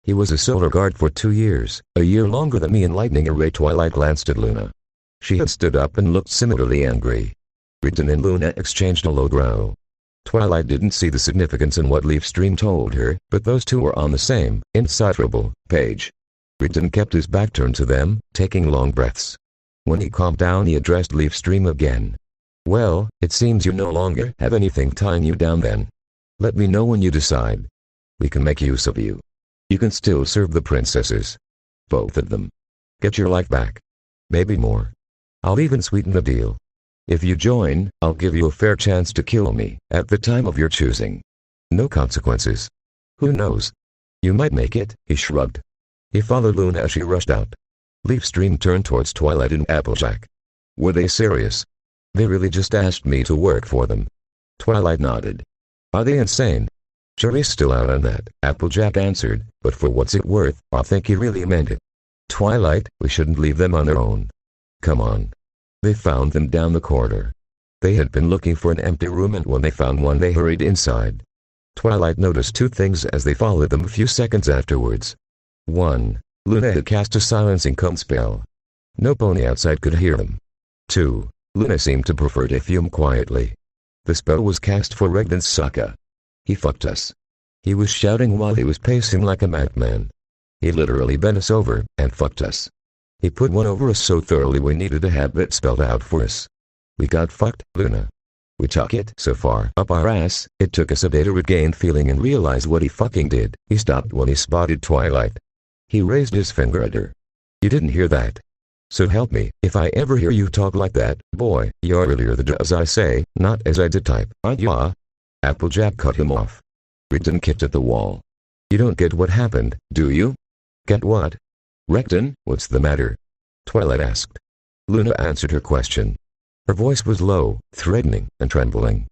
He was a Solar Guard for 2 years, a year longer than me in Lightning Array. Twilight glanced at Luna. She had stood up and looked similarly angry. Ridden and Luna exchanged a low growl. Twilight didn't see the significance in what Leafstream told her, but those two were on the same, indecipherable, page. Ridden kept his back turned to them, taking long breaths. When he calmed down he addressed Leafstream again. Well, it seems you no longer have anything tying you down then. Let me know when you decide. We can make use of you. You can still serve the princesses. Both of them. Get your life back. Maybe more. I'll even sweeten the deal. If you join, I'll give you a fair chance to kill me, at the time of your choosing. No consequences. Who knows? You might make it, he shrugged. He followed Luna as she rushed out. Leafstream turned towards Twilight and Applejack. Were they serious? They really just asked me to work for them. Twilight nodded. Are they insane? Jury's still out on that, Applejack answered, but for what's it worth, I think he really meant it. Twilight, we shouldn't leave them on their own. Come on. They found them down the corridor. They had been looking for an empty room, and when they found one they hurried inside. Twilight noticed two things as they followed them a few seconds afterwards. 1. Luna had cast a silencing cone spell. No pony outside could hear them. 2. Luna seemed to prefer to fume quietly. The spell was cast for Regden's Sokka. He fucked us. He was shouting while he was pacing like a madman. He literally bent us over and fucked us. He put one over us so thoroughly we needed to have it spelled out for us. We got fucked, Luna. We took it so far up our ass, it took us a day to regain feeling and realize what he fucking did. He stopped when he spotted Twilight. He raised his finger at her. You didn't hear that. So help me, if I ever hear you talk like that, boy, you're really the as I say, not as I did type, aren't ya? Applejack cut him off. Regden kicked at the wall. You don't get what happened, do you? Get what? Regden, what's the matter? Twilight asked. Luna answered her question. Her voice was low, threatening, and trembling.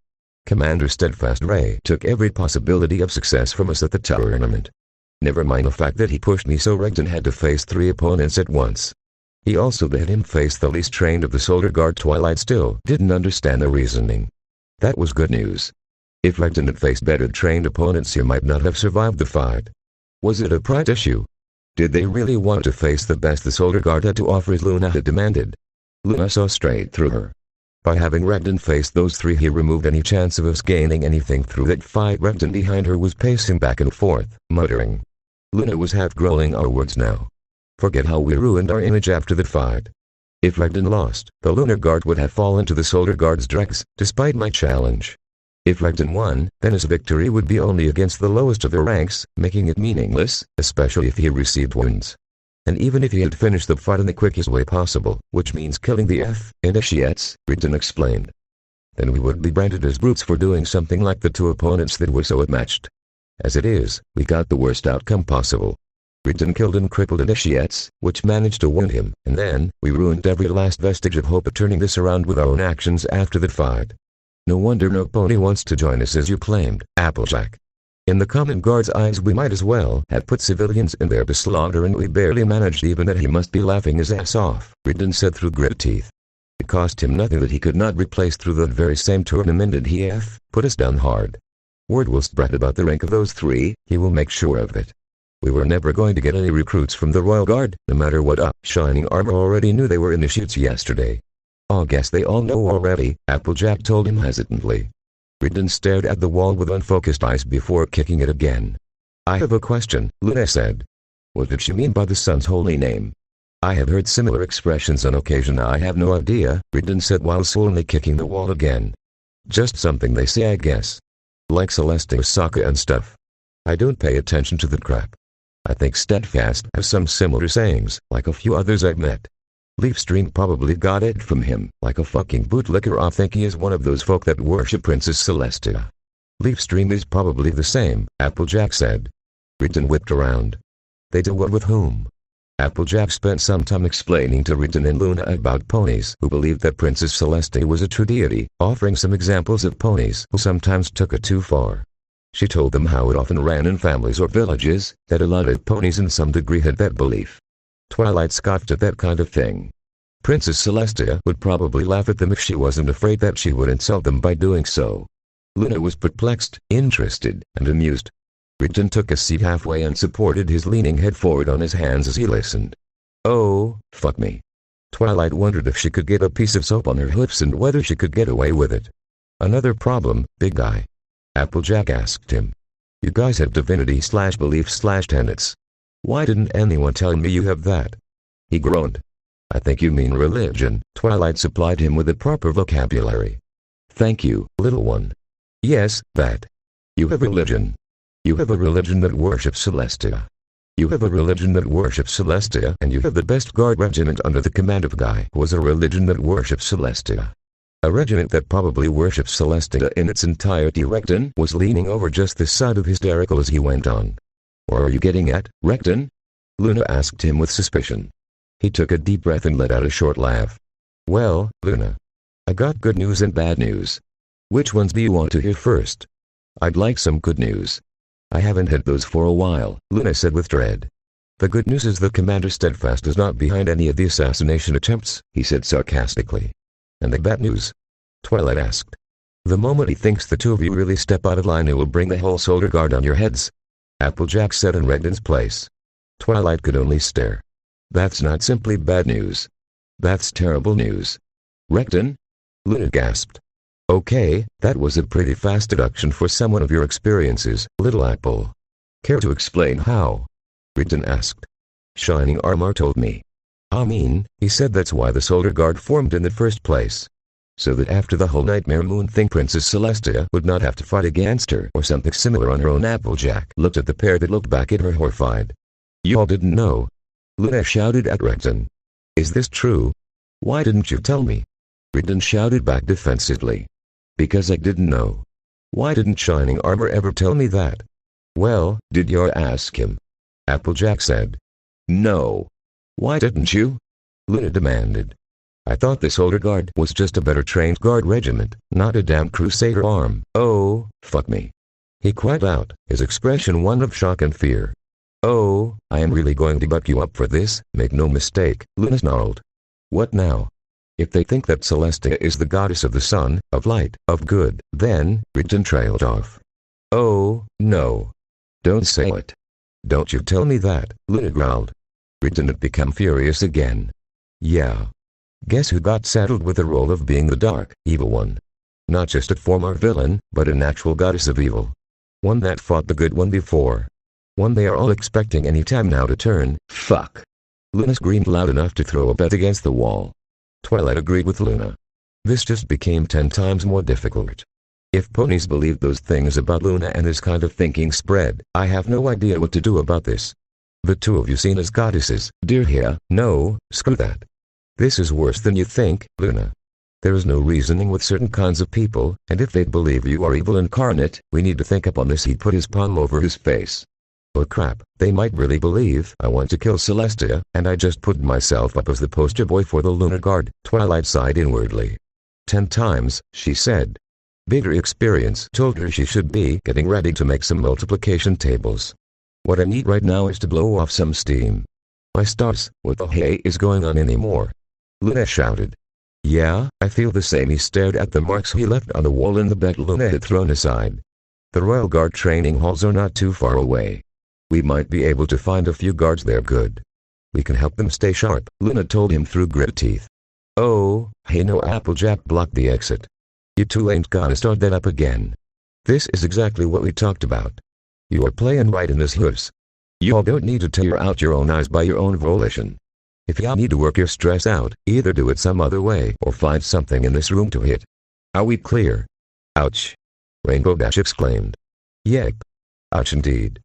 Commander Steadfast Ray took every possibility of success from us at the tournament. Never mind the fact that he pushed me so Regden had to face 3 opponents at once. He also let him face the least trained of the Solar Guard. Twilight still didn't understand the reasoning. That was good news. If Regden had faced better trained opponents he might not have survived the fight. Was it a pride issue? Did they really want to face the best the Solar Guard had to offer as Luna had demanded? Luna saw straight through her. By having Regden face those 3 he removed any chance of us gaining anything through that fight. Regden behind her was pacing back and forth, muttering. Luna was half growling our words now. Forget how we ruined our image after the fight. If Regden lost, the Lunar Guard would have fallen to the Solar Guard's dregs, despite my challenge. If Regden won, then his victory would be only against the lowest of their ranks, making it meaningless, especially if he received wounds. And even if he had finished the fight in the quickest way possible, which means killing the initiates, Regden explained. Then we would be branded as brutes for doing something like the 2 opponents that were so outmatched. As it is, we got the worst outcome possible. Regden killed and crippled initiates, which managed to wound him, and then, we ruined every last vestige of hope of turning this around with our own actions after the fight. No wonder no pony wants to join us as you claimed, Applejack. In the common guard's eyes we might as well have put civilians in there to slaughter, and we barely managed. Even that he must be laughing his ass off, Regden said through gritted teeth. It cost him nothing that he could not replace through that very same tournament, and he put us down hard. Word will spread about the rank of those 3, he will make sure of it. We were never going to get any recruits from the Royal Guard, no matter what. Shining Armor already knew they were initiates yesterday. I guess they all know already, Applejack told him hesitantly. Regden stared at the wall with unfocused eyes before kicking it again. I have a question, Luna said. What did she mean by the sun's holy name? I have heard similar expressions on occasion. I have no idea, Regden said while sullenly kicking the wall again. Just something they say, I guess. Like Celestia Sokka and stuff. I don't pay attention to that crap. I think Steadfast has some similar sayings, like a few others I've met. Leafstream probably got it from him, like a fucking bootlicker. I think he is one of those folk that worship Princess Celestia. Leafstream is probably the same, Applejack said. Regden whipped around. They do what with whom? Applejack spent some time explaining to Regden and Luna about ponies who believed that Princess Celestia was a true deity, offering some examples of ponies who sometimes took it too far. She told them how it often ran in families or villages, that a lot of ponies in some degree had that belief. Twilight scoffed at that kind of thing. Princess Celestia would probably laugh at them if she wasn't afraid that she would insult them by doing so. Luna was perplexed, interested, and amused. Regden took a seat halfway and supported his leaning head forward on his hands as he listened. Oh, fuck me. Twilight wondered if she could get a piece of soap on her lips and whether she could get away with it. Another problem, big guy? Applejack asked him. You guys have divinity/belief/tenets. Why didn't anyone tell me you have that? He groaned. I think you mean religion. Twilight supplied him with the proper vocabulary. Thank you, little one. Yes, that. You have religion. You have a religion that worships Celestia. You have a religion that worships Celestia, and you have the best guard regiment under the command of a guy who has a religion that worships Celestia. A regiment that probably worships Celestia in its entirety. Regden was leaning over just this side of hysterical as he went on. Or are you getting at, Regden? Luna asked him with suspicion. He took a deep breath and let out a short laugh. Well, Luna, I got good news and bad news. Which ones do you want to hear first? I'd like some good news. I haven't had those for a while, Luna said with dread. The good news is that Commander Steadfast is not behind any of the assassination attempts, he said sarcastically. And the bad news? Twilight asked. The moment he thinks the two of you really step out of line, he will bring the whole Solar Guard on your heads. Applejack said in Regden's place. Twilight could only stare. That's not simply bad news. That's terrible news. Regden? Luna gasped. Okay, that was a pretty fast deduction for someone of your experiences, Little Apple. Care to explain how? Regden asked. Shining Armor told me. I mean, he said that's why the Solar Guard formed in the first place. So that after the whole Nightmare Moon thing, Princess Celestia would not have to fight against her or something similar on her own. Applejack looked at the pair that looked back at her horrified. You all didn't know? Luna shouted at Regden. Is this true? Why didn't you tell me? Regden shouted back defensively. Because I didn't know. Why didn't Shining Armor ever tell me that? Well, did you ask him? Applejack said. No. Why didn't you? Luna demanded. I thought the Solar Guard was just a better trained guard regiment, not a damn Crusader arm. Oh, fuck me. He cried out, his expression one of shock and fear. Oh, I am really going to buck you up for this, make no mistake, Luna snarled. What now? If they think that Celestia is the goddess of the sun, of light, of good, then, Regden trailed off. Oh, no. Don't say it. Don't you tell me that, Luna growled. Regden had become furious again. Yeah. Guess who got saddled with the role of being the dark, evil one? Not just a former villain, but an actual goddess of evil. One that fought the good one before. One they are all expecting any time now to turn. Fuck. Luna screamed loud enough to throw a bet against the wall. Twilight agreed with Luna. This just became 10 times more difficult. If ponies believed those things about Luna and this kind of thinking spread, I have no idea what to do about this. The two of you seen as goddesses, dear here, no, screw that. This is worse than you think, Luna. There is no reasoning with certain kinds of people, and if they believe you are evil incarnate, we need to think up on this. He put his palm over his face. Oh crap, they might really believe I want to kill Celestia, and I just put myself up as the poster boy for the Lunar Guard, Twilight sighed inwardly. 10 times, she said. Bigger experience told her she should be getting ready to make some multiplication tables. What I need right now is to blow off some steam. My stars, what the hey is going on anymore? Luna shouted. Yeah, I feel the same. He stared at the marks he left on the wall in the bed Luna had thrown aside. The Royal Guard training halls are not too far away. We might be able to find a few guards there. Good. We can help them stay sharp, Luna told him through gritted teeth. Oh, hey no, Applejack blocked the exit. You two ain't gonna start that up again. This is exactly what we talked about. You are playing right in this house. You all don't need to tear out your own eyes by your own volition. If you need to work your stress out, either do it some other way or find something in this room to hit. Are we clear? Ouch. Rainbow Dash exclaimed. Yep. Ouch indeed.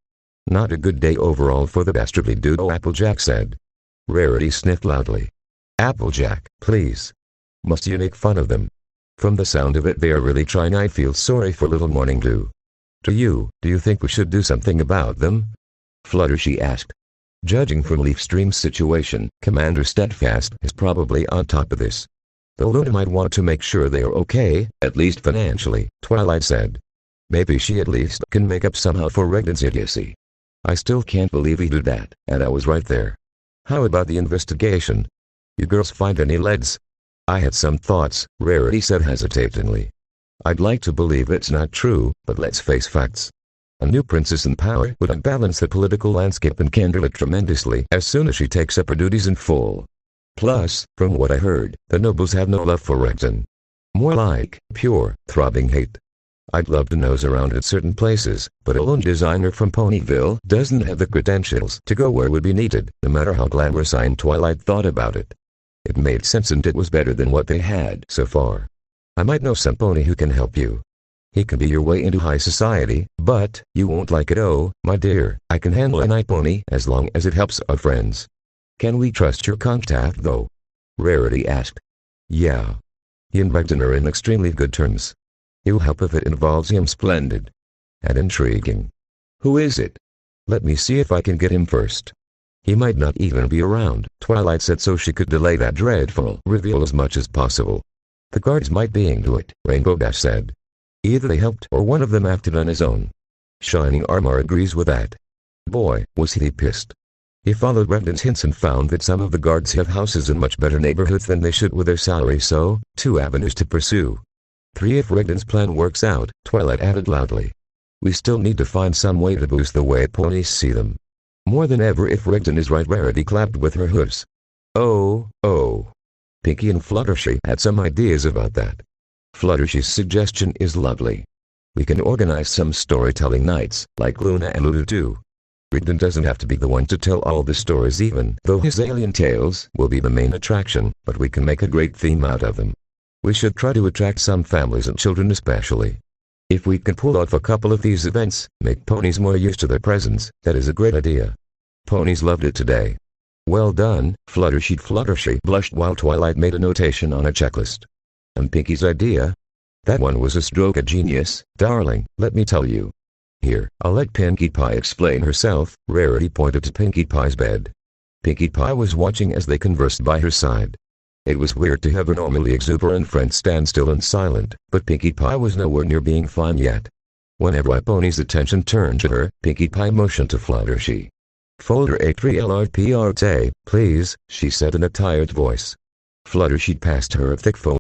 Not a good day overall for the dastardly duo, Applejack said. Rarity sniffed loudly. Applejack, please. Must you make fun of them? From the sound of it, they are really trying. I feel sorry for little Morning Dew. Do you think we should do something about them? Fluttershy asked. Judging from Leafstream's situation, Commander Steadfast is probably on top of this. Though Luna might want to make sure they are okay, at least financially, Twilight said. Maybe she at least can make up somehow for Regden's idiocy. I still can't believe he did that, and I was right there. How about the investigation? You girls find any leads? I had some thoughts, Rarity said hesitatingly. I'd like to believe it's not true, but let's face facts. A new princess in power would unbalance the political landscape and kindle it tremendously as soon as she takes up her duties in full. Plus, from what I heard, the nobles have no love for Regden. More like pure, throbbing hate. I'd love to nose around at certain places, but a lone designer from Ponyville doesn't have the credentials to go where would be needed, no matter how glamorous I and Twilight thought about it. It made sense and it was better than what they had so far. I might know some pony who can help you. He can be your way into high society, but you won't like it. Oh, my dear, I can handle a night pony as long as it helps our friends. Can we trust your contact though? Rarity asked. Yeah. He and Regden are in extremely good terms. He'll help if it involves him. Splendid. And intriguing. Who is it? Let me see if I can get him first. He might not even be around, Twilight said, so she could delay that dreadful reveal as much as possible. The guards might be into it, Rainbow Dash said. Either they helped or one of them acted on his own. Shining Armor agrees with that. Boy, was he pissed. He followed Brendan's hints and found that some of the guards have houses in much better neighborhoods than they should with their salary, so, 2 avenues to pursue. 3 if Rigdon's plan works out, Twilight added loudly. We still need to find some way to boost the way ponies see them. More than ever if Rigdon is right, Rarity clapped with her hooves. Oh. Pinkie and Fluttershy had some ideas about that. Fluttershy's suggestion is lovely. We can organize some storytelling nights, like Luna and Lulu do. Rigdon doesn't have to be the one to tell all the stories, even though his alien tales will be the main attraction, but we can make a great theme out of them. We should try to attract some families and children especially. If we can pull off a couple of these events, make ponies more used to their presence, that is a great idea. Ponies loved it today. Well done, Fluttershy. Fluttershy blushed while Twilight made a notation on a checklist. And Pinkie's idea? That one was a stroke of genius, darling, let me tell you. Here, I'll let Pinkie Pie explain herself. Rarity pointed to Pinkie Pie's bed. Pinkie Pie was watching as they conversed by her side. It was weird to have her normally exuberant friend stand still and silent, but Pinkie Pie was nowhere near being fine yet. Whenever Pony's attention turned to her, Pinkie Pie motioned to Fluttershy. Folder A3LRPRT, please, she said in a tired voice. Fluttershy passed her a thick folder.